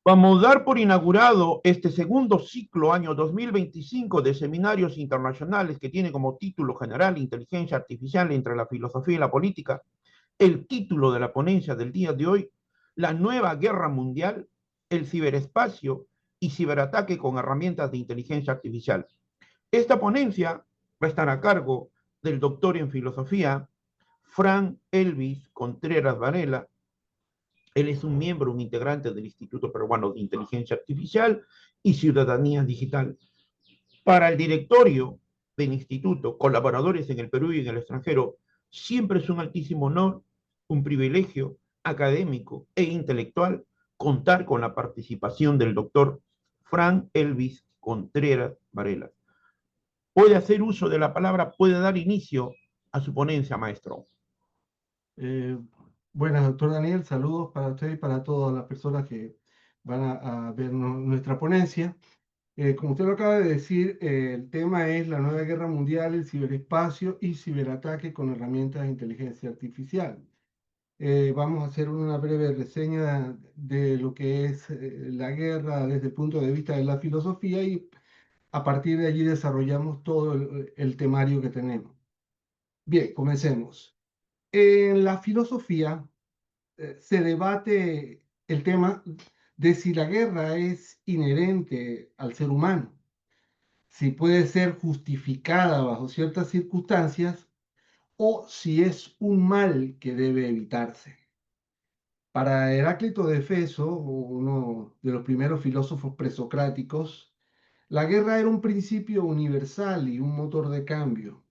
Vamos a dar por inaugurado este segundo ciclo, año 2025, de seminarios internacionales que tiene como título general Inteligencia Artificial entre la filosofía y la política. El título de la ponencia del día de hoy, La nueva guerra mundial, el ciberespacio y ciberataque con herramientas de inteligencia artificial. Esta ponencia va a estar a cargo del doctor en filosofía, Fran Elvis Contreras Varela. Él es un miembro, un integrante del Instituto Peruano de Inteligencia Artificial y Ciudadanía Digital. Para el directorio del instituto, colaboradores en el Perú y en el extranjero, siempre es un altísimo honor, un privilegio académico e intelectual contar con la participación del doctor Fran Elvis Contreras Varela. Puede hacer uso de la palabra, puede dar inicio a su ponencia, maestro. Eh, Buenas, doctor Daniel. Saludos para usted y para todas las personas que van a ver nuestra ponencia. Como usted lo acaba de decir, el tema es la nueva guerra mundial, el ciberespacio y ciberataque con herramientas de inteligencia artificial. Vamos a hacer una breve reseña de lo que es la guerra desde el punto de vista de la filosofía y a partir de allí desarrollamos todo el temario que tenemos. Bien, comencemos. En la filosofía, se debate el tema de si la guerra es inherente al ser humano, si puede ser justificada bajo ciertas circunstancias o si es un mal que debe evitarse. Para Heráclito de Éfeso, uno de los primeros filósofos presocráticos, la guerra era un principio universal y un motor de cambio.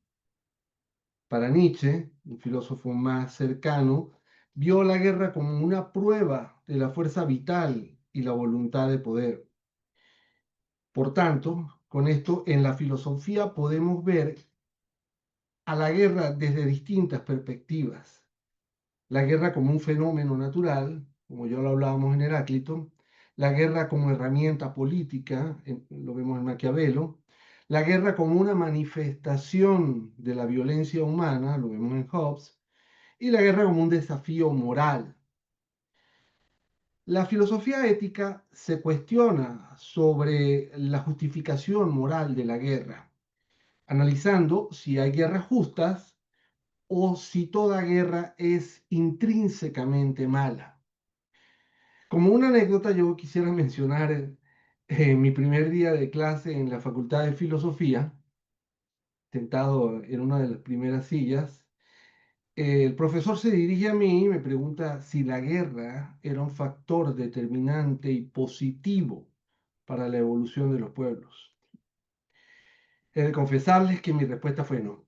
Para Nietzsche, un filósofo más cercano, vio la guerra como una prueba de la fuerza vital y la voluntad de poder. Por tanto, con esto en la filosofía podemos ver a la guerra desde distintas perspectivas. La guerra como un fenómeno natural, como ya lo hablábamos en Heráclito, la guerra como herramienta política, lo vemos en Maquiavelo, la guerra como una manifestación de la violencia humana, lo vemos en Hobbes, y la guerra como un desafío moral. La filosofía ética se cuestiona sobre la justificación moral de la guerra, analizando si hay guerras justas o si toda guerra es intrínsecamente mala. Como una anécdota, yo quisiera mencionar mi primer día de clase en la Facultad de Filosofía, sentado en una de las primeras sillas. El profesor se dirige a mí y me pregunta si la guerra era un factor determinante y positivo para la evolución de los pueblos. He de confesarles que mi respuesta fue no.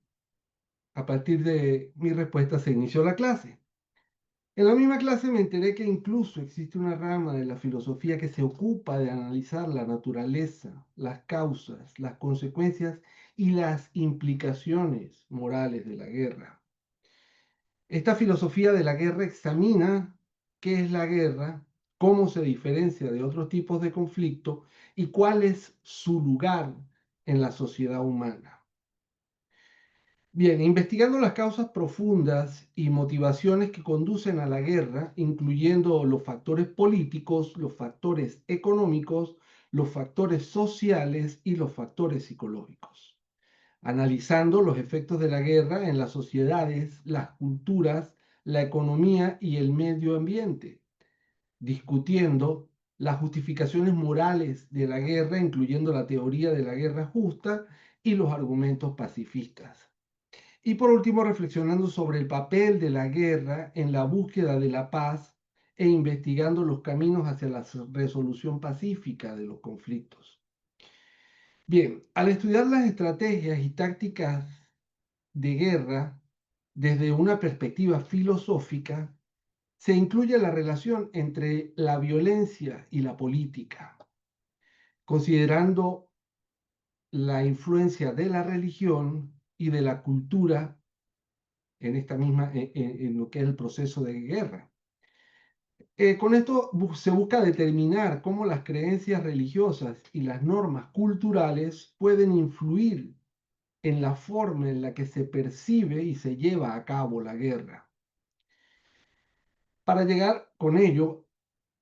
A partir de mi respuesta se inició la clase. En la misma clase me enteré que incluso existe una rama de la filosofía que se ocupa de analizar la naturaleza, las causas, las consecuencias y las implicaciones morales de la guerra. Esta filosofía de la guerra examina qué es la guerra, cómo se diferencia de otros tipos de conflicto y cuál es su lugar en la sociedad humana. Bien, investigando las causas profundas y motivaciones que conducen a la guerra, incluyendo los factores políticos, los factores económicos, los factores sociales y los factores psicológicos, analizando los efectos de la guerra en las sociedades, las culturas, la economía y el medio ambiente, discutiendo las justificaciones morales de la guerra, incluyendo la teoría de la guerra justa y los argumentos pacifistas. Y por último, reflexionando sobre el papel de la guerra en la búsqueda de la paz e investigando los caminos hacia la resolución pacífica de los conflictos. Bien, al estudiar las estrategias y tácticas de guerra desde una perspectiva filosófica, se incluye la relación entre la violencia y la política, considerando la influencia de la religión y de la cultura en esta misma, en lo que es el proceso de guerra. Con esto se busca determinar cómo las creencias religiosas y las normas culturales pueden influir en la forma en la que se percibe y se lleva a cabo la guerra. Para llegar con ello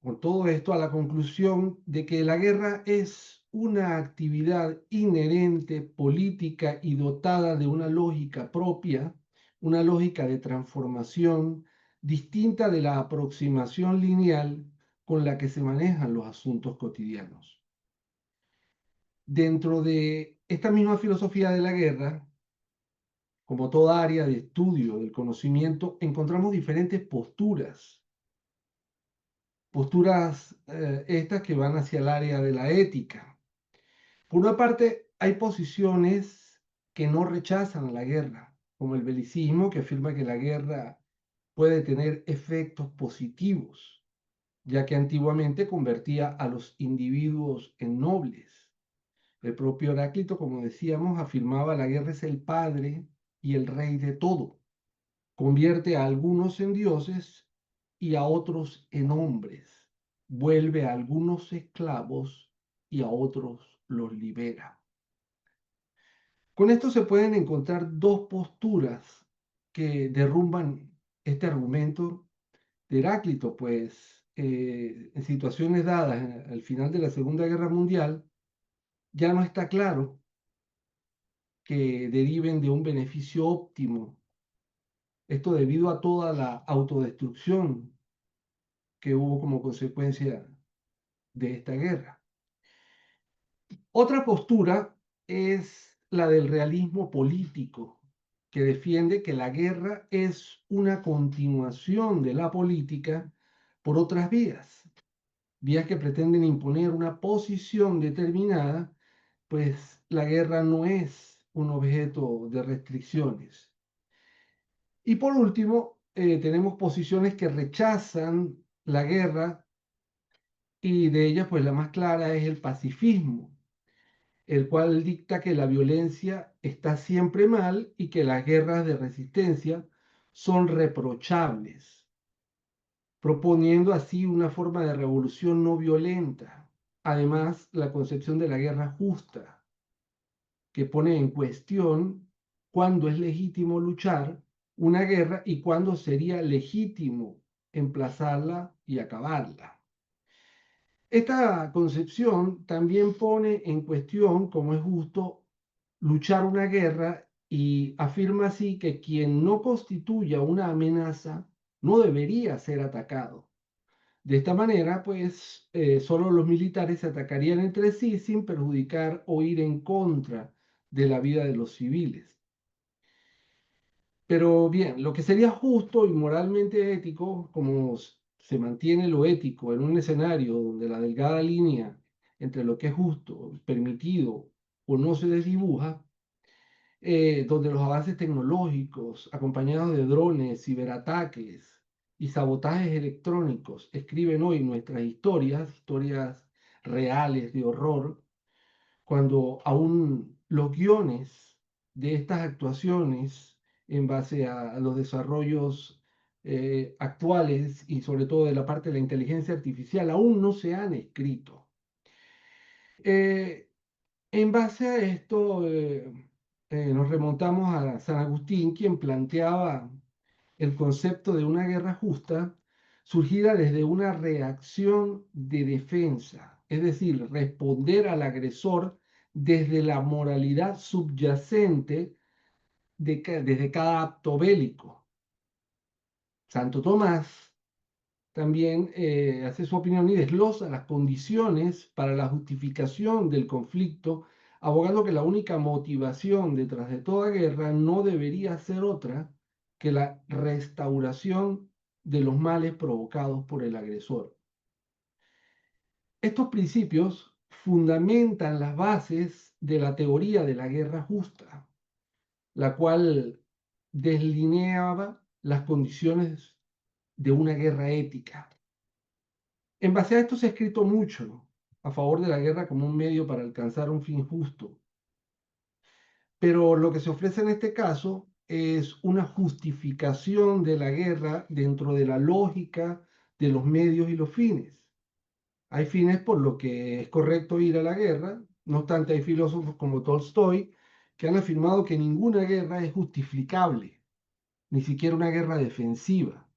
con todo esto a la conclusión de que la guerra es una actividad inherente, política y dotada de una lógica propia, una lógica de transformación distinta de la aproximación lineal con la que se manejan los asuntos cotidianos. Dentro de esta misma filosofía de la guerra, como toda área de estudio del conocimiento, encontramos diferentes posturas estas que van hacia el área de la ética. Por una parte, hay posiciones que no rechazan la guerra, como el belicismo, que afirma que la guerra puede tener efectos positivos, ya que antiguamente convertía a los individuos en nobles. El propio Heráclito, como decíamos, afirmaba la guerra es el padre y el rey de todo. Convierte a algunos en dioses y a otros en hombres. Vuelve a algunos esclavos y a otros los libera. Con esto se pueden encontrar dos posturas que derrumban este argumento de Heráclito, pues en situaciones dadas al final de la Segunda Guerra Mundial, ya no está claro que deriven de un beneficio óptimo. Esto debido a toda la autodestrucción que hubo como consecuencia de esta guerra. Otra postura es la del realismo político, que defiende que la guerra es una continuación de la política por otras vías que pretenden imponer una posición determinada, pues la guerra no es un objeto de restricciones. Y por último, tenemos posiciones que rechazan la guerra y de ellas, pues la más clara es el pacifismo, el cual dicta que la violencia está siempre mal y que las guerras de resistencia son reprochables, proponiendo así una forma de revolución no violenta. Además, la concepción de la guerra justa, que pone en cuestión cuándo es legítimo luchar una guerra y cuándo sería legítimo emplazarla y acabarla. Esta concepción también pone en cuestión cómo es justo luchar una guerra y afirma así que quien no constituya una amenaza no debería ser atacado. De esta manera, pues, solo los militares se atacarían entre sí sin perjudicar o ir en contra de la vida de los civiles. Pero bien, lo que sería justo y moralmente ético, como se mantiene lo ético en un escenario donde la delgada línea entre lo que es justo, permitido o no se desdibuja, donde los avances tecnológicos, acompañados de drones, ciberataques y sabotajes electrónicos, escriben hoy nuestras historias reales de horror, cuando aún los guiones de estas actuaciones, en base a los desarrollos actuales y sobre todo de la parte de la inteligencia artificial, aún no se han escrito. Eh, en base a esto, nos remontamos a San Agustín, quien planteaba el concepto de una guerra justa surgida desde una reacción de defensa, es decir, responder al agresor desde la moralidad subyacente desde cada acto bélico. Santo Tomás también hace su opinión y desglosa las condiciones para la justificación del conflicto, abogando que la única motivación detrás de toda guerra no debería ser otra que la restauración de los males provocados por el agresor. Estos principios fundamentan las bases de la teoría de la guerra justa, la cual delineaba las condiciones de una guerra ética. En base a esto se ha escrito mucho a favor de la guerra como un medio para alcanzar un fin justo, pero lo que se ofrece en este caso es una justificación de la guerra dentro de la lógica de los medios y los fines. Hay fines por lo que es correcto ir a la guerra, no obstante hay filósofos como Tolstoy que han afirmado que ninguna guerra es justificable, ni siquiera una guerra defensiva.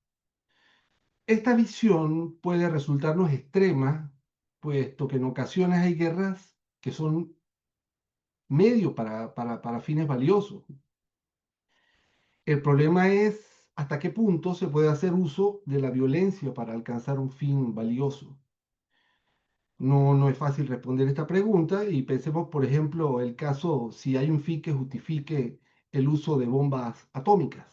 Esta visión puede resultarnos extrema, puesto que en ocasiones hay guerras que son medio para fines valiosos. El problema es hasta qué punto se puede hacer uso de la violencia para alcanzar un fin valioso. No es fácil responder esta pregunta y pensemos, por ejemplo, el caso si hay un fin que justifique el uso de bombas atómicas.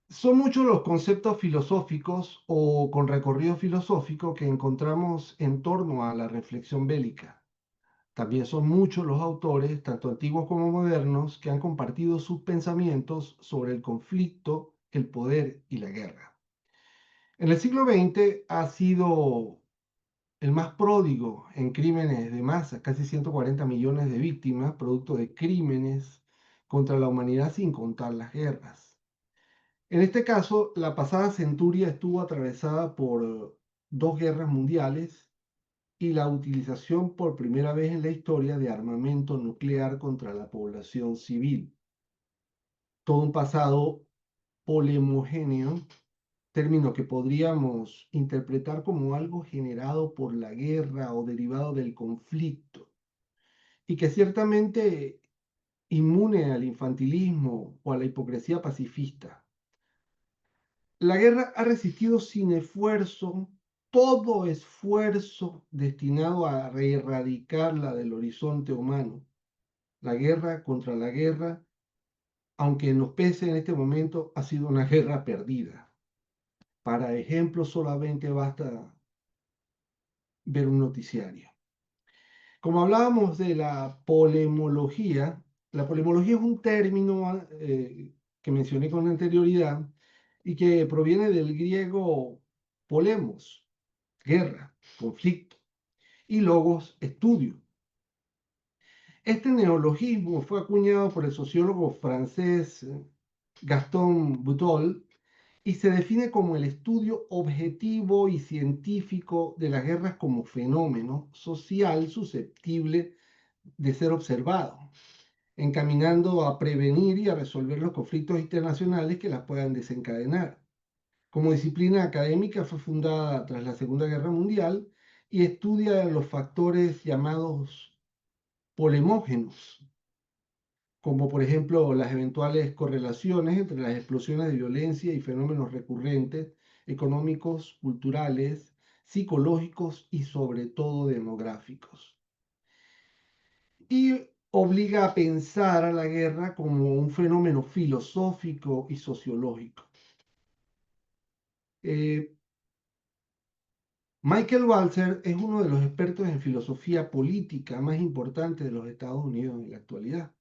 Son muchos los conceptos filosóficos o con recorrido filosófico que encontramos en torno a la reflexión bélica. También son muchos los autores, tanto antiguos como modernos, que han compartido sus pensamientos sobre el conflicto, el poder y la guerra. En el siglo XX ha sido el más pródigo en crímenes de masa, casi 140 millones de víctimas, producto de crímenes contra la humanidad sin contar las guerras. En este caso, la pasada centuria estuvo atravesada por dos guerras mundiales y la utilización por primera vez en la historia de armamento nuclear contra la población civil. Todo un pasado polemogéneo, término que podríamos interpretar como algo generado por la guerra o derivado del conflicto, y que ciertamente inmune al infantilismo o a la hipocresía pacifista. La guerra ha resistido sin esfuerzo todo esfuerzo destinado a erradicarla del horizonte humano. La guerra contra la guerra, aunque nos pese en este momento, ha sido una guerra perdida. Para ejemplo, solamente basta ver un noticiario. Como hablábamos de la polemología es un término que mencioné con anterioridad y que proviene del griego polemos, guerra, conflicto, y logos, estudio. Este neologismo fue acuñado por el sociólogo francés Gaston Boutol y se define como el estudio objetivo y científico de las guerras como fenómeno social susceptible de ser observado, encaminando a prevenir y a resolver los conflictos internacionales que las puedan desencadenar. Como disciplina académica fue fundada tras la Segunda Guerra Mundial y estudia los factores llamados polemógenos, como por ejemplo las eventuales correlaciones entre las explosiones de violencia y fenómenos recurrentes, económicos, culturales, psicológicos y sobre todo demográficos. Y obliga a pensar a la guerra como un fenómeno filosófico y sociológico. Eh, Michael Walzer es uno de los expertos en filosofía política más importantes de los Estados Unidos en la actualidad.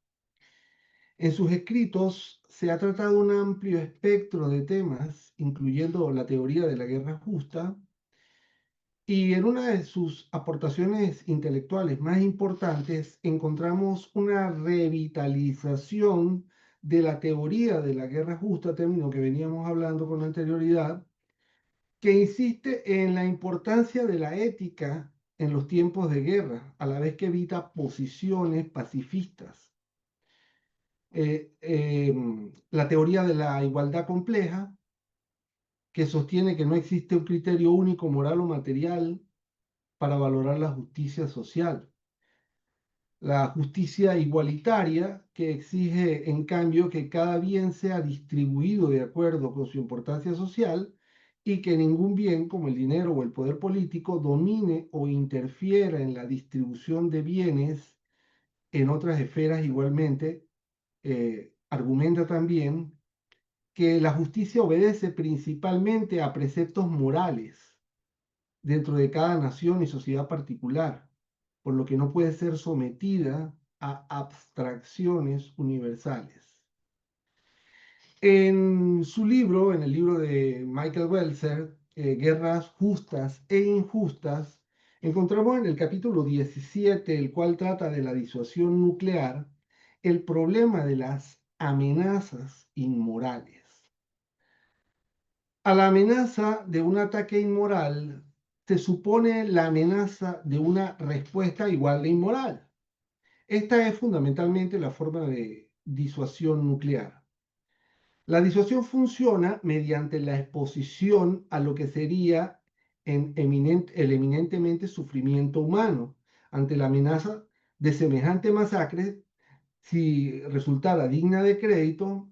En sus escritos se ha tratado un amplio espectro de temas, incluyendo la teoría de la guerra justa, y en una de sus aportaciones intelectuales más importantes encontramos una revitalización de la teoría de la guerra justa, término que veníamos hablando con anterioridad, que insiste en la importancia de la ética en los tiempos de guerra, a la vez que evita posiciones pacifistas. La teoría de la igualdad compleja, que sostiene que no existe un criterio único moral o material para valorar la justicia social. La justicia igualitaria, que exige en cambio que cada bien sea distribuido de acuerdo con su importancia social y que ningún bien, como el dinero o el poder político, domine o interfiera en la distribución de bienes en otras esferas igualmente. Argumenta también que la justicia obedece principalmente a preceptos morales dentro de cada nación y sociedad particular, por lo que no puede ser sometida a abstracciones universales. En su libro, en el libro de Michael Welzer, Guerras Justas e Injustas, encontramos en el capítulo 17, el cual trata de la disuasión nuclear, el problema de las amenazas inmorales. A la amenaza de un ataque inmoral se supone la amenaza de una respuesta igual de inmoral. Esta es fundamentalmente la forma de disuasión nuclear. La disuasión funciona mediante la exposición a lo que sería el eminentemente sufrimiento humano ante la amenaza de semejante masacre, si resultara digna de crédito,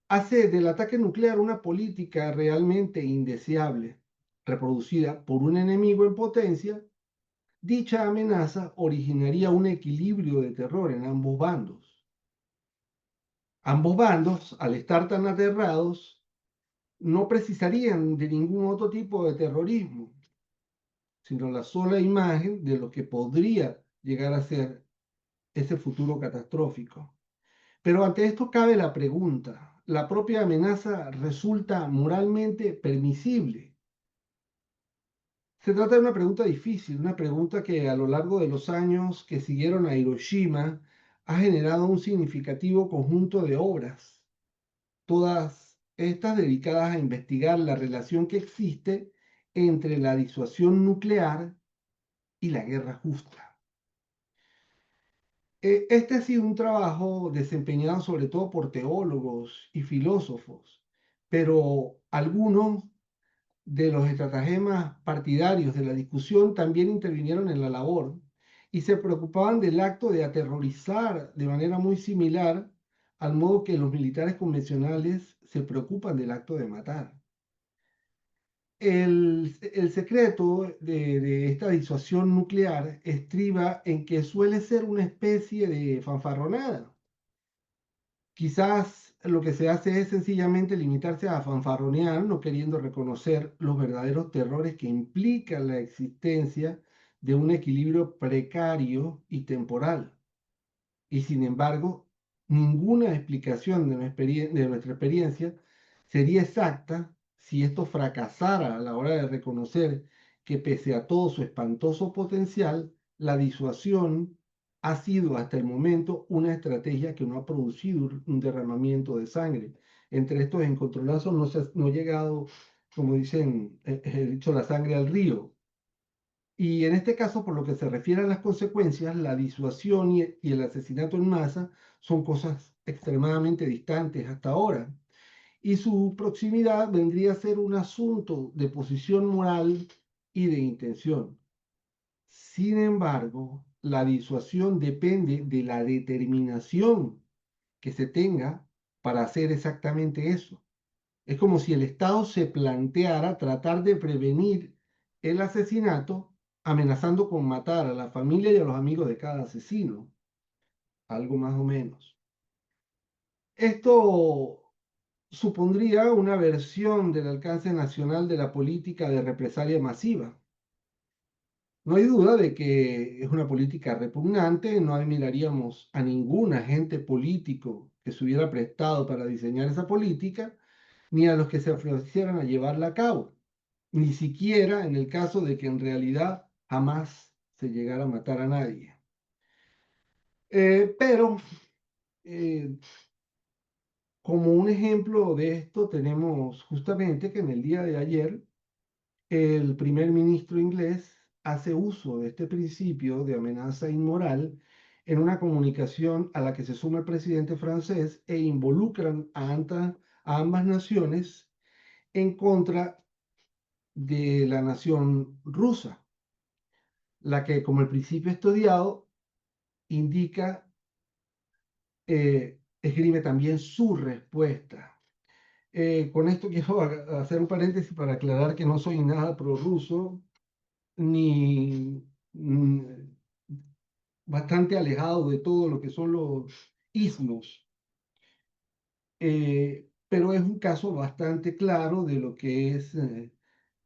hace del ataque nuclear una política realmente indeseable, reproducida por un enemigo en potencia. Dicha amenaza originaría un equilibrio de terror en ambos bandos. Ambos bandos, al estar tan aterrados, no precisarían de ningún otro tipo de terrorismo, sino la sola imagen de lo que podría llegar a ser ese futuro catastrófico. Pero ante esto cabe la pregunta, ¿la propia amenaza resulta moralmente permisible? Se trata de una pregunta difícil, una pregunta que a lo largo de los años que siguieron a Hiroshima ha generado un significativo conjunto de obras, todas estas dedicadas a investigar la relación que existe entre la disuasión nuclear y la guerra justa. Este ha sido un trabajo desempeñado sobre todo por teólogos y filósofos, pero algunos de los estratagemas partidarios de la discusión también intervinieron en la labor y se preocupaban del acto de aterrorizar de manera muy similar al modo que los militares convencionales se preocupan del acto de matar. El secreto de esta disuasión nuclear estriba en que suele ser una especie de fanfarronada. Quizás lo que se hace es sencillamente limitarse a fanfarronear, no queriendo reconocer los verdaderos terrores que implica la existencia de un equilibrio precario y temporal. Y sin embargo, ninguna explicación de nuestra experiencia sería exacta si esto fracasara a la hora de reconocer que pese a todo su espantoso potencial, la disuasión ha sido hasta el momento una estrategia que no ha producido un derramamiento de sangre. Entre estos encontronazos no ha llegado, como dicen, he dicho, la sangre al río. Y en este caso, por lo que se refiere a las consecuencias, la disuasión y el asesinato en masa son cosas extremadamente distantes hasta ahora. Y su proximidad vendría a ser un asunto de posición moral y de intención. Sin embargo, la disuasión depende de la determinación que se tenga para hacer exactamente eso. Es como si el Estado se planteara tratar de prevenir el asesinato amenazando con matar a la familia y a los amigos de cada asesino, algo más o menos. Esto supondría una versión del alcance nacional de la política de represalia masiva. No hay duda de que es una política repugnante, no admiraríamos a ningún agente político que se hubiera prestado para diseñar esa política, ni a los que se ofrecieran a llevarla a cabo, ni siquiera en el caso de que en realidad jamás se llegara a matar a nadie. Pero eh, como un ejemplo de esto tenemos justamente que en el día de ayer el primer ministro inglés hace uso de este principio de amenaza inmoral en una comunicación a la que se suma el presidente francés e involucran a ambas naciones en contra de la nación rusa, la que, como el principio estudiado, indica, escribe también su respuesta. Con esto quiero hacer un paréntesis para aclarar que no soy nada prorruso, ni bastante alejado de todo lo que son los ismos, pero es un caso bastante claro de lo que es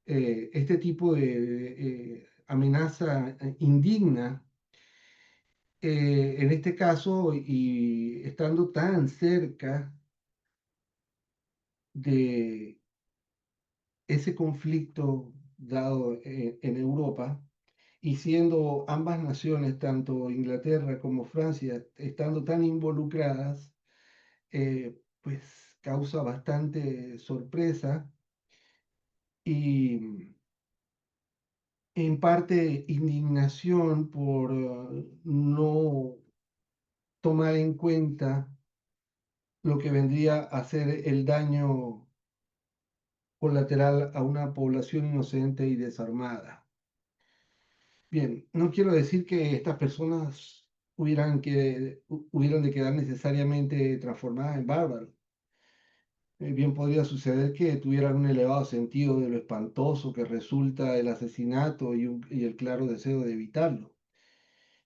este tipo de amenaza indigna, en este caso, y estando tan cerca de ese conflicto dado en Europa, y siendo ambas naciones, tanto Inglaterra como Francia, estando tan involucradas, pues causa bastante sorpresa y en parte indignación por no tomar en cuenta lo que vendría a ser el daño colateral a una población inocente y desarmada. Bien, no quiero decir que estas personas hubieran de quedar necesariamente transformadas en bárbaros. Bien podría suceder que tuvieran un elevado sentido de lo espantoso que resulta el asesinato y el claro deseo de evitarlo.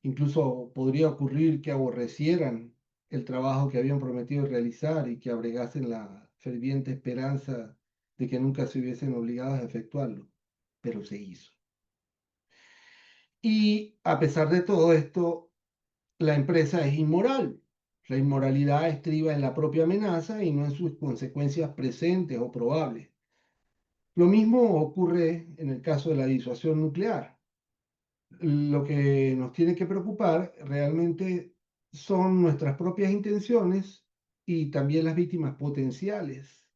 Incluso podría ocurrir que aborrecieran el trabajo que habían prometido realizar y que abrigasen la ferviente esperanza de que nunca se hubiesen obligados a efectuarlo. Pero se hizo. Y a pesar de todo esto, la empresa es inmoral. La inmoralidad estriba en la propia amenaza y no en sus consecuencias presentes o probables. Lo mismo ocurre en el caso de la disuasión nuclear. Lo que nos tiene que preocupar realmente son nuestras propias intenciones y también las víctimas potenciales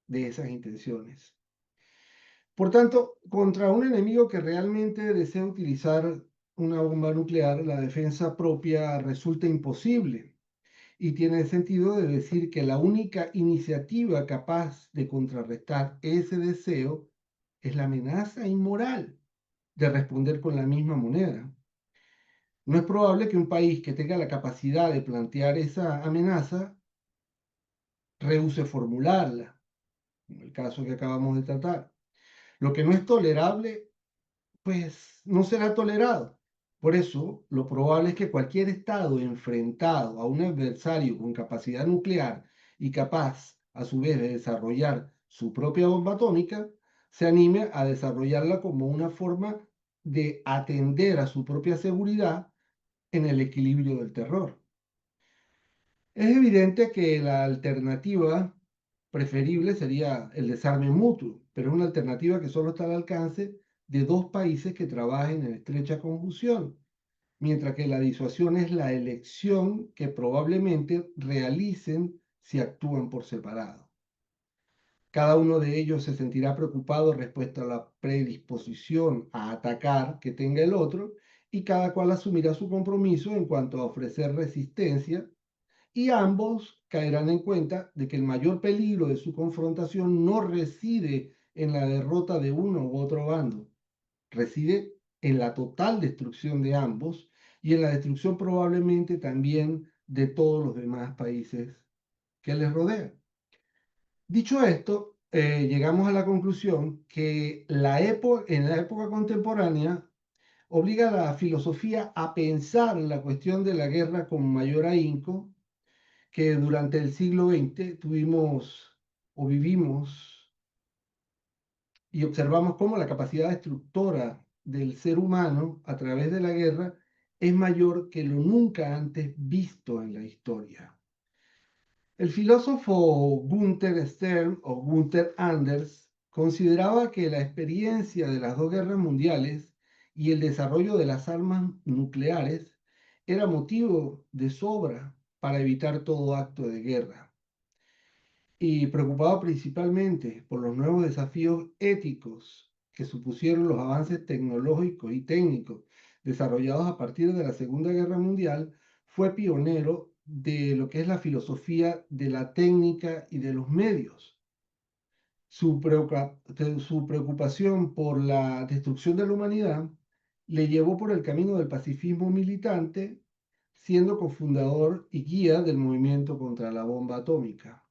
de esas intenciones. Por tanto, contra un enemigo que realmente desea utilizar una bomba nuclear, la defensa propia resulta imposible y tiene el sentido de decir que la única iniciativa capaz de contrarrestar ese deseo es la amenaza inmoral de responder con la misma moneda. No es probable que un país que tenga la capacidad de plantear esa amenaza rehúse formularla, como el caso que acabamos de tratar. Lo que no es tolerable, pues no será tolerado. Por eso, lo probable es que cualquier Estado enfrentado a un adversario con capacidad nuclear y capaz, a su vez, de desarrollar su propia bomba atómica, se anime a desarrollarla como una forma de atender a su propia seguridad en el equilibrio del terror. Es evidente que la alternativa preferible sería el desarme mutuo, pero es una alternativa que solo está al alcance de dos países que trabajen en estrecha conjunción, mientras que la disuasión es la elección que probablemente realicen si actúan por separado. Cada uno de ellos se sentirá preocupado respecto a la predisposición a atacar que tenga el otro y cada cual asumirá su compromiso en cuanto a ofrecer resistencia y ambos caerán en cuenta de que el mayor peligro de su confrontación no reside en la derrota de uno u otro bando, reside en la total destrucción de ambos y en la destrucción probablemente también de todos los demás países que les rodean. Dicho esto, llegamos a la conclusión que en la época contemporánea obliga a la filosofía a pensar la cuestión de la guerra con mayor ahínco que durante el siglo XX tuvimos o vivimos y observamos cómo la capacidad destructora del ser humano a través de la guerra es mayor que lo nunca antes visto en la historia. El filósofo Gunther Stern o Gunther Anders consideraba que la experiencia de las dos guerras mundiales y el desarrollo de las armas nucleares era motivo de sobra para evitar todo acto de guerra. Y preocupado principalmente por los nuevos desafíos éticos que supusieron los avances tecnológicos y técnicos desarrollados a partir de la Segunda Guerra Mundial, fue pionero de lo que es la filosofía de la técnica y de los medios. Su preocupación por la destrucción de la humanidad le llevó por el camino del pacifismo militante, siendo cofundador y guía del movimiento contra la bomba atómica.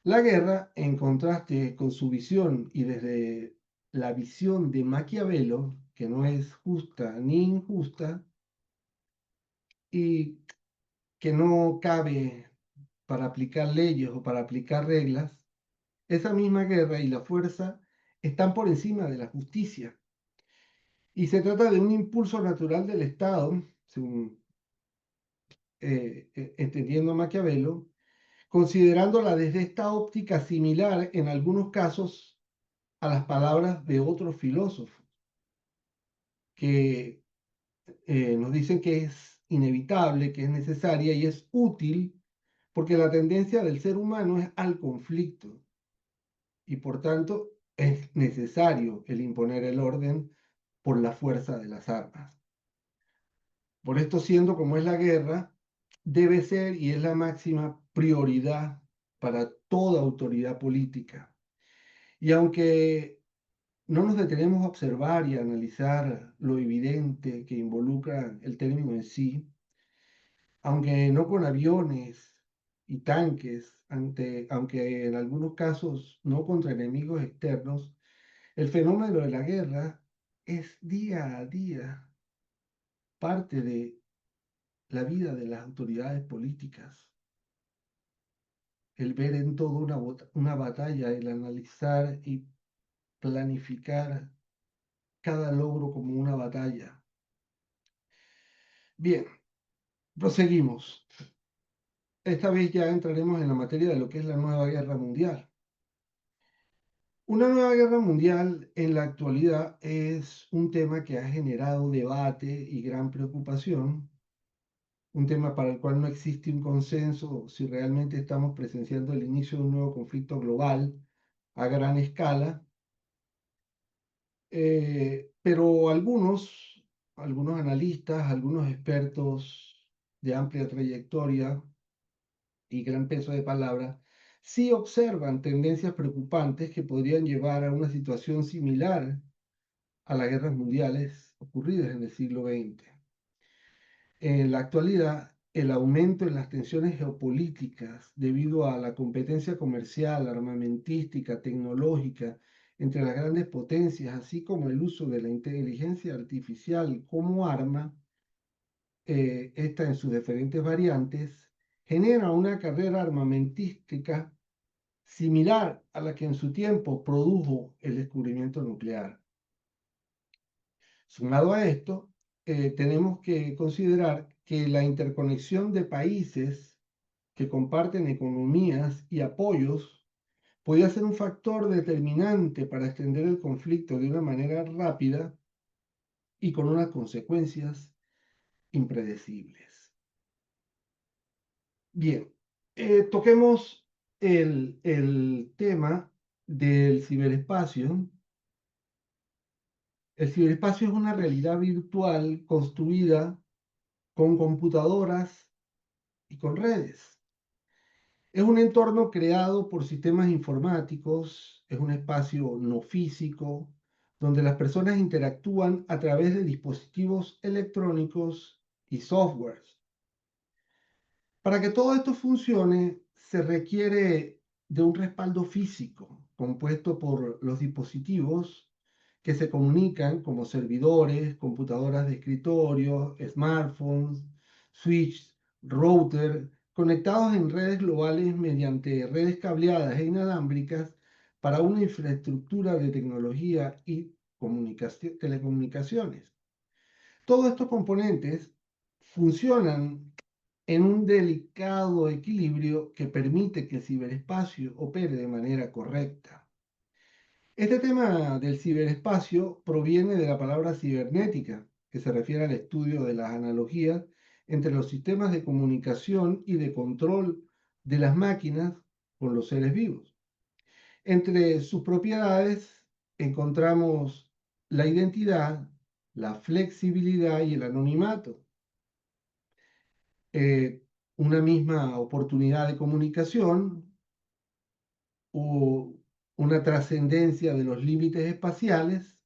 La guerra, en contraste con su visión y desde la visión de Maquiavelo, que no es justa ni injusta y que no cabe para aplicar leyes o para aplicar reglas, esa misma guerra y la fuerza están por encima de la justicia. Y se trata de un impulso natural del Estado, según entendiendo Maquiavelo, considerándola desde esta óptica similar en algunos casos a las palabras de otros filósofos que nos dicen que es inevitable, que es necesaria y es útil porque la tendencia del ser humano es al conflicto y por tanto es necesario el imponer el orden por la fuerza de las armas. Por esto, siendo como es la guerra, debe ser y es la máxima prioridad para toda autoridad política. Y aunque no nos detenemos a observar y a analizar lo evidente que involucra el término en sí, aunque no con aviones y tanques, aunque en algunos casos no contra enemigos externos, el fenómeno de la guerra es día a día parte de la vida de las autoridades políticas. El ver en todo una batalla, el analizar y planificar cada logro como una batalla. Bien, proseguimos. Esta vez ya entraremos en la materia de lo que es la nueva guerra mundial. Una nueva guerra mundial en la actualidad es un tema que ha generado debate y gran preocupación, un tema para el cual no existe un consenso si realmente estamos presenciando el inicio de un nuevo conflicto global a gran escala, pero algunos analistas, algunos expertos de amplia trayectoria y gran peso de palabra, sí observan tendencias preocupantes que podrían llevar a una situación similar a las guerras mundiales ocurridas en el siglo XX. En la actualidad, el aumento en las tensiones geopolíticas debido a la competencia comercial, armamentística, tecnológica entre las grandes potencias, así como el uso de la inteligencia artificial como arma, esta en sus diferentes variantes, genera una carrera armamentística similar a la que en su tiempo produjo el descubrimiento nuclear. Sumado a esto, tenemos que considerar que la interconexión de países que comparten economías y apoyos podría ser un factor determinante para extender el conflicto de una manera rápida y con unas consecuencias impredecibles. Bien, toquemos el tema del ciberespacio. El ciberespacio es una realidad virtual construida con computadoras y con redes. Es un entorno creado por sistemas informáticos, es un espacio no físico, donde las personas interactúan a través de dispositivos electrónicos y softwares. Para que todo esto funcione, se requiere de un respaldo físico, compuesto por los dispositivos que se comunican como servidores, computadoras de escritorio, smartphones, switches, router, conectados en redes globales mediante redes cableadas e inalámbricas para una infraestructura de tecnología y telecomunicaciones. Todos estos componentes funcionan en un delicado equilibrio que permite que el ciberespacio opere de manera correcta. Este tema del ciberespacio proviene de la palabra cibernética, que se refiere al estudio de las analogías entre los sistemas de comunicación y de control de las máquinas con los seres vivos. Entre sus propiedades encontramos la identidad, la flexibilidad y el anonimato. Una misma oportunidad de comunicación o una trascendencia de los límites espaciales,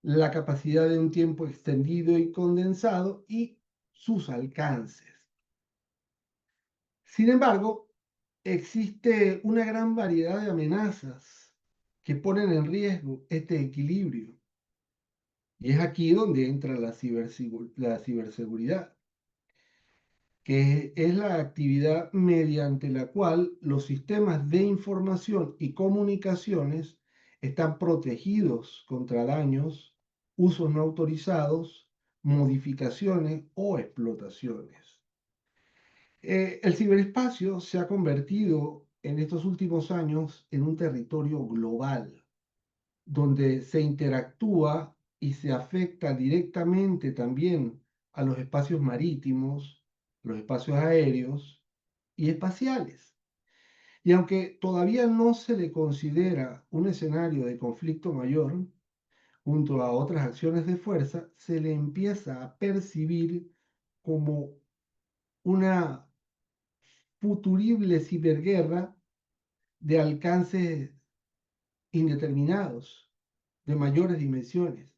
la capacidad de un tiempo extendido y condensado y sus alcances. Sin embargo, existe una gran variedad de amenazas que ponen en riesgo este equilibrio. Y es aquí donde entra la ciberseguridad, que es la actividad mediante la cual los sistemas de información y comunicaciones están protegidos contra daños, usos no autorizados, modificaciones o explotaciones. El ciberespacio se ha convertido en estos últimos años en un territorio global, donde se interactúa y se afecta directamente también a los espacios marítimos, los espacios aéreos y espaciales. Y aunque todavía no se le considera un escenario de conflicto mayor, junto a otras acciones de fuerza, se le empieza a percibir como una futurible ciberguerra de alcances indeterminados, de mayores dimensiones.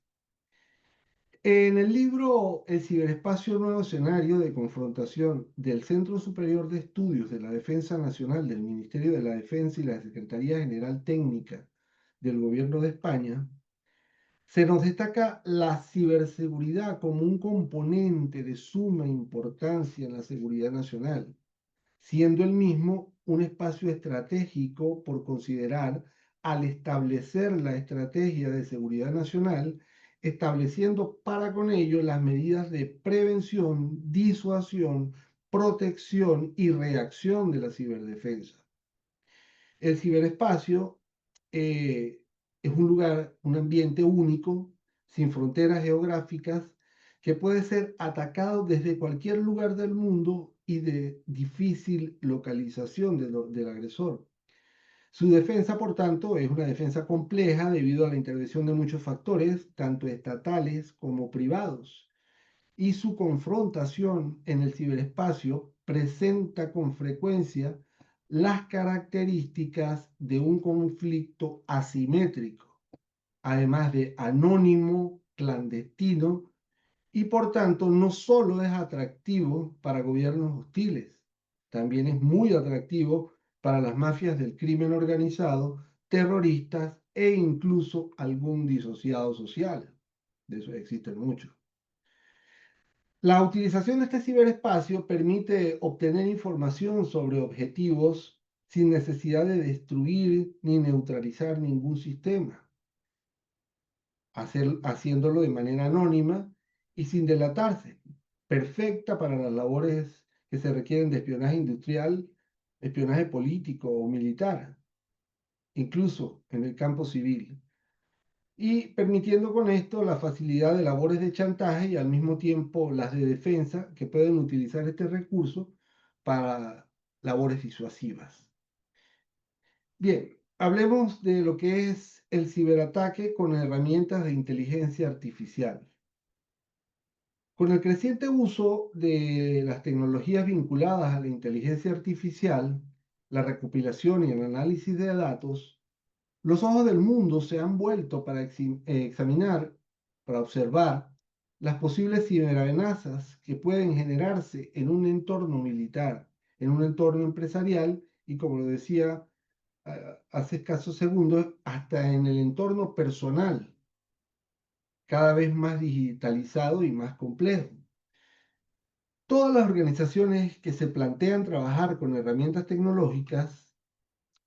En el libro El ciberespacio, nuevo escenario de confrontación del Centro Superior de Estudios de la Defensa Nacional del Ministerio de la Defensa y la Secretaría General Técnica del Gobierno de España, se nos destaca la ciberseguridad como un componente de suma importancia en la seguridad nacional, siendo el mismo un espacio estratégico por considerar al establecer la estrategia de seguridad nacional, estableciendo para con ello las medidas de prevención, disuasión, protección y reacción de la ciberdefensa. El ciberespacio es un lugar, un ambiente único, sin fronteras geográficas, que puede ser atacado desde cualquier lugar del mundo y de difícil localización del agresor. Su defensa, por tanto, es una defensa compleja debido a la intervención de muchos factores, tanto estatales como privados, y su confrontación en el ciberespacio presenta con frecuencia las características de un conflicto asimétrico, además de anónimo, clandestino, y por tanto no solo es atractivo para gobiernos hostiles, también es muy atractivo para las mafias del crimen organizado, terroristas e incluso algún disociado social. De eso existen muchos. La utilización de este ciberespacio permite obtener información sobre objetivos sin necesidad de destruir ni neutralizar ningún sistema, haciéndolo de manera anónima y sin delatarse, perfecta para las labores que se requieren de espionaje industrial, espionaje político o militar, incluso en el campo civil, y permitiendo con esto la facilidad de labores de chantaje y al mismo tiempo las de defensa que pueden utilizar este recurso para labores disuasivas. Bien, hablemos de lo que es el ciberataque con herramientas de inteligencia artificial. Con el creciente uso de las tecnologías vinculadas a la inteligencia artificial, la recopilación y el análisis de datos, los ojos del mundo se han vuelto para examinar, para observar las posibles ciberamenazas que pueden generarse en un entorno militar, en un entorno empresarial y, como lo decía hace escasos segundos, hasta en el entorno personal, cada vez más digitalizado y más complejo. Todas las organizaciones que se plantean trabajar con herramientas tecnológicas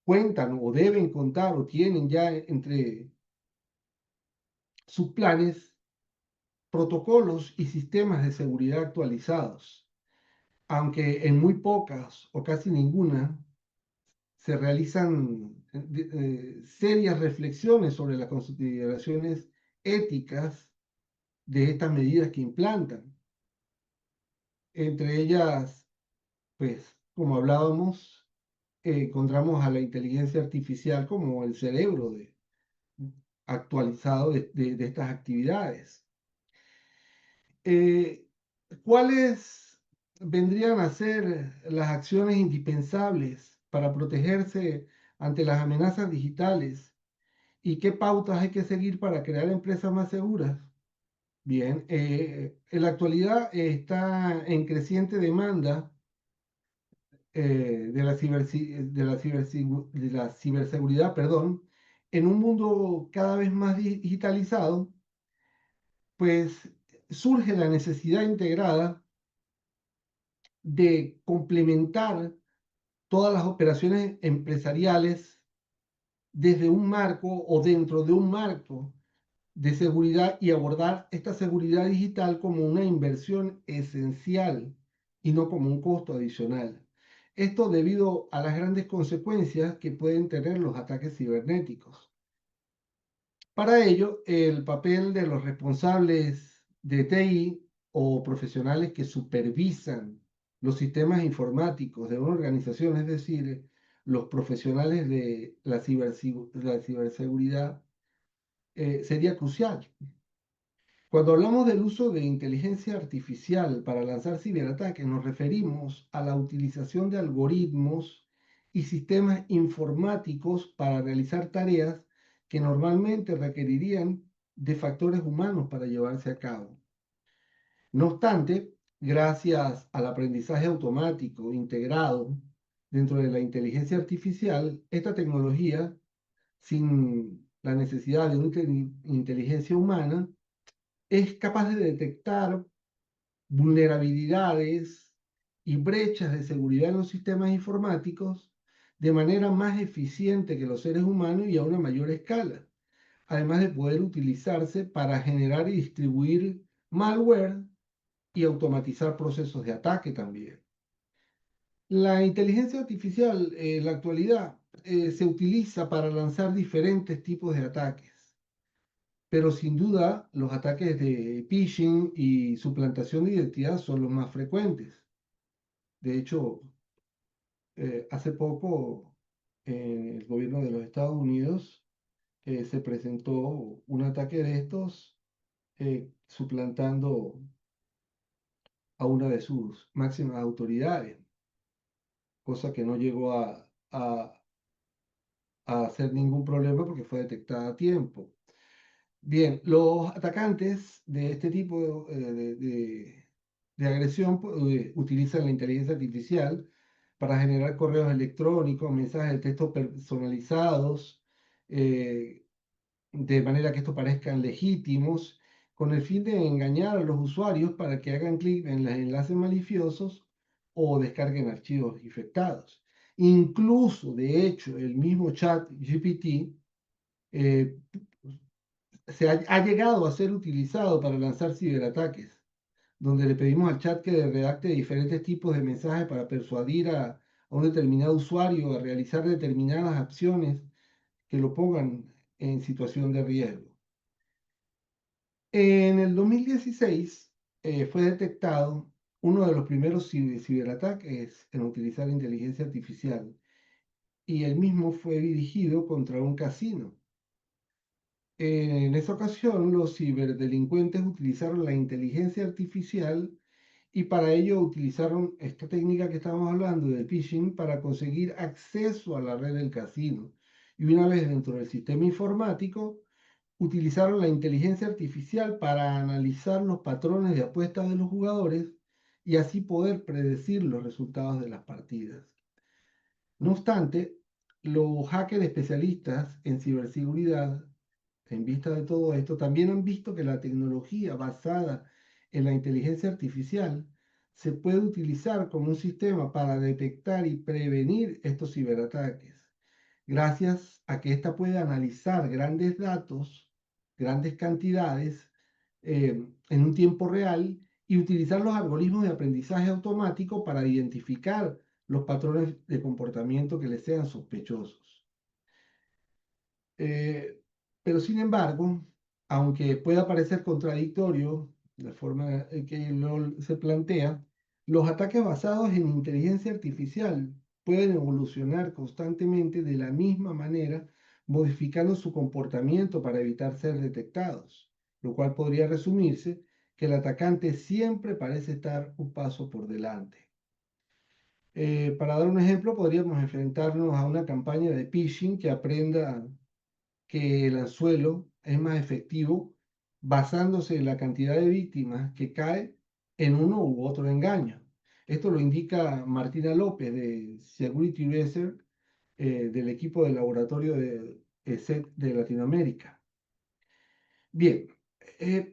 cuentan o deben contar o tienen ya entre sus planes protocolos y sistemas de seguridad actualizados, aunque en muy pocas o casi ninguna se realizan serias reflexiones sobre las consideraciones éticas de estas medidas que implantan. Entre ellas, pues, como hablábamos, encontramos a la inteligencia artificial como el cerebro actualizado de estas actividades. ¿Cuáles vendrían a ser las acciones indispensables para protegerse ante las amenazas digitales y qué pautas hay que seguir para crear empresas más seguras? Bien, en la actualidad está en creciente demanda de la ciberseguridad, perdón, en un mundo cada vez más digitalizado, pues surge la necesidad integrada de complementar todas las operaciones empresariales desde un marco o dentro de un marco de seguridad y abordar esta seguridad digital como una inversión esencial y no como un costo adicional. Esto debido a las grandes consecuencias que pueden tener los ataques cibernéticos. Para ello, el papel de los responsables de TI o profesionales que supervisan los sistemas informáticos de una organización, es decir, los profesionales de la ciberseguridad, sería crucial. Cuando hablamos del uso de inteligencia artificial para lanzar ciberataques, nos referimos a la utilización de algoritmos y sistemas informáticos para realizar tareas que normalmente requerirían de factores humanos para llevarse a cabo. No obstante, gracias al aprendizaje automático integrado dentro de la inteligencia artificial, esta tecnología, sin la necesidad de una inteligencia humana, es capaz de detectar vulnerabilidades y brechas de seguridad en los sistemas informáticos de manera más eficiente que los seres humanos y a una mayor escala, además de poder utilizarse para generar y distribuir malware y automatizar procesos de ataque también. La inteligencia artificial en la actualidad se utiliza para lanzar diferentes tipos de ataques, pero sin duda los ataques de phishing y suplantación de identidad son los más frecuentes. De hecho, hace poco en el gobierno de los Estados Unidos se presentó un ataque de estos suplantando a una de sus máximas autoridades, cosa que no llegó a hacer ningún problema porque fue detectada a tiempo. Bien, los atacantes de este tipo de agresión utilizan la inteligencia artificial para generar correos electrónicos, mensajes de texto personalizados, eh, de manera que estos parezcan legítimos, con el fin de engañar a los usuarios para que hagan clic en los enlaces maliciosos o descarguen archivos infectados. Incluso, de hecho, el mismo chat GPT eh, ha llegado a ser utilizado para lanzar ciberataques, donde le pedimos al chat que redacte diferentes tipos de mensajes para persuadir a un determinado usuario a realizar determinadas acciones que lo pongan en situación de riesgo. En el 2016 fue detectado uno de los primeros ciberataques en utilizar inteligencia artificial y el mismo fue dirigido contra un casino. En esa ocasión, los ciberdelincuentes utilizaron la inteligencia artificial y para ello utilizaron esta técnica que estamos hablando del phishing para conseguir acceso a la red del casino. Y una vez dentro del sistema informático, utilizaron la inteligencia artificial para analizar los patrones de apuestas de los jugadores y así poder predecir los resultados de las partidas. No obstante, los hackers especialistas en ciberseguridad, en vista de todo esto, también han visto que la tecnología basada en la inteligencia artificial se puede utilizar como un sistema para detectar y prevenir estos ciberataques, gracias a que ésta puede analizar grandes datos, grandes cantidades, en un tiempo real y utilizar los algoritmos de aprendizaje automático para identificar los patrones de comportamiento que les sean sospechosos. Eh, pero sin embargo, aunque pueda parecer contradictorio la forma en que se plantea, los ataques basados en inteligencia artificial pueden evolucionar constantemente de la misma manera, modificando su comportamiento para evitar ser detectados, lo cual podría resumirse que el atacante siempre parece estar un paso por delante. Para dar un ejemplo, podríamos enfrentarnos a una campaña de phishing que aprenda que el anzuelo es más efectivo basándose en la cantidad de víctimas que cae en uno u otro engaño. Esto lo indica Martina López de Security Research del equipo de laboratorio de ESET de Latinoamérica. Bien,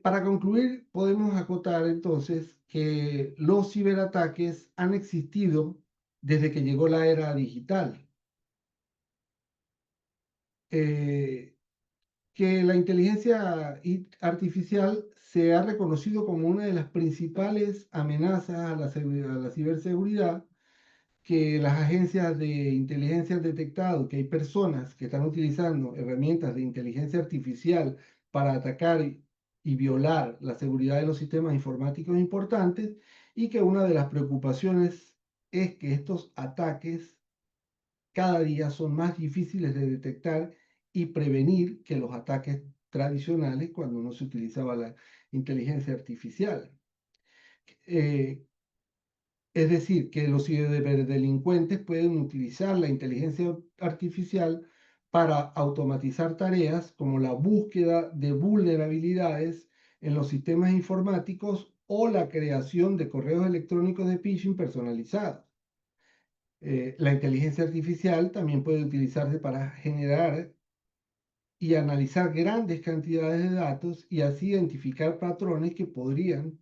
para concluir podemos acotar entonces que los ciberataques han existido desde que llegó la era digital. Eh, que la inteligencia artificial se ha reconocido como una de las principales amenazas a la ciberseguridad, que las agencias de inteligencia han detectado que hay personas que están utilizando herramientas de inteligencia artificial para atacar y violar la seguridad de los sistemas informáticos importantes y que una de las preocupaciones es que estos ataques cada día son más difíciles de detectar y prevenir que los ataques tradicionales cuando no se utilizaba la inteligencia artificial. Es decir, que los ciberdelincuentes pueden utilizar la inteligencia artificial para automatizar tareas como la búsqueda de vulnerabilidades en los sistemas informáticos o la creación de correos electrónicos de phishing personalizados. La inteligencia artificial también puede utilizarse para generar y analizar grandes cantidades de datos y así identificar patrones que podrían,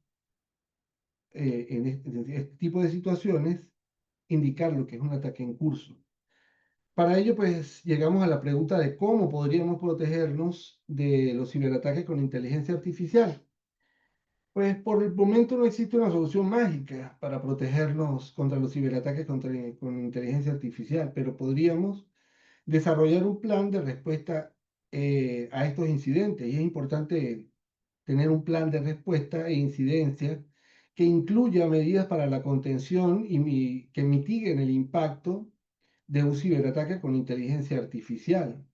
en este tipo de situaciones, indicar lo que es un ataque en curso. Para ello, pues llegamos a la pregunta de cómo podríamos protegernos de los ciberataques con inteligencia artificial. Pues por el momento no existe una solución mágica para protegernos contra los ciberataques con inteligencia artificial, pero podríamos desarrollar un plan de respuesta a estos incidentes. Y es importante tener un plan de respuesta e incidencia que incluya medidas para la contención y que mitiguen el impacto de un ciberataque con inteligencia artificial.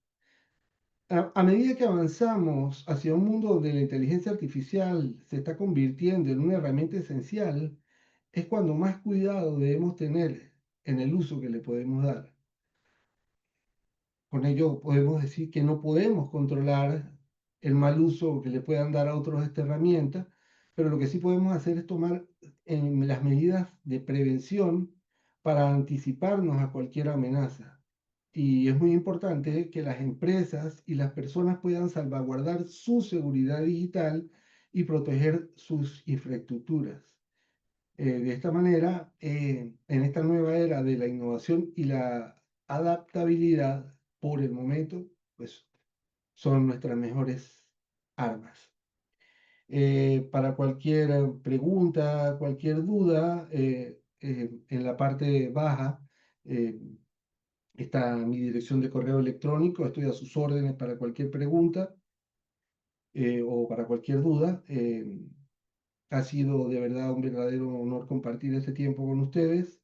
A medida que avanzamos hacia un mundo donde la inteligencia artificial se está convirtiendo en una herramienta esencial, es cuando más cuidado debemos tener en el uso que le podemos dar. Con ello podemos decir que no podemos controlar el mal uso que le puedan dar a otros esta herramienta, pero lo que sí podemos hacer es tomar las medidas de prevención para anticiparnos a cualquier amenaza. Y es muy importante que las empresas y las personas puedan salvaguardar su seguridad digital y proteger sus infraestructuras. De esta manera, en esta nueva era de la innovación y la adaptabilidad, por el momento, pues son nuestras mejores armas. Para cualquier pregunta, cualquier duda, en la parte baja está mi dirección de correo electrónico. Estoy a sus órdenes para cualquier pregunta o para cualquier duda. Ha sido de verdad un verdadero honor compartir este tiempo con ustedes.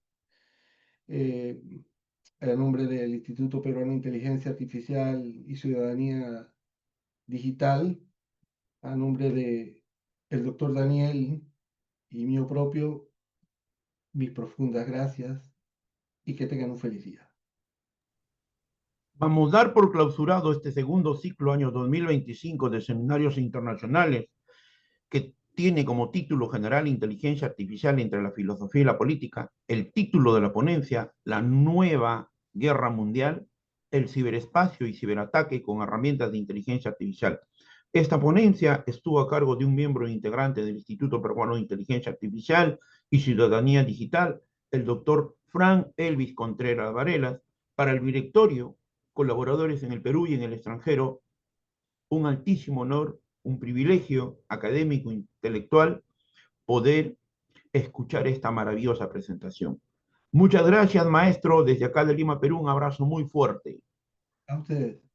Eh, a nombre del Instituto Peruano de Inteligencia Artificial y Ciudadanía Digital, a nombre de el doctor Daniel y mío propio, mis profundas gracias y que tengan un feliz día. Vamos a dar por clausurado este segundo ciclo año 2025 de seminarios internacionales que tiene como título general Inteligencia Artificial entre la filosofía y la política, el título de la ponencia, La nueva guerra mundial, el ciberespacio y ciberataque con herramientas de inteligencia artificial. Esta ponencia estuvo a cargo de un miembro integrante del Instituto Peruano de Inteligencia Artificial y Ciudadanía Digital, el doctor Frank Elvis Contreras Varelas, para el directorio, colaboradores en el Perú y en el extranjero, un altísimo honor, un privilegio académico, intelectual, poder escuchar esta maravillosa presentación. Muchas gracias, maestro. Desde acá de Lima, Perú, un abrazo muy fuerte. A ustedes.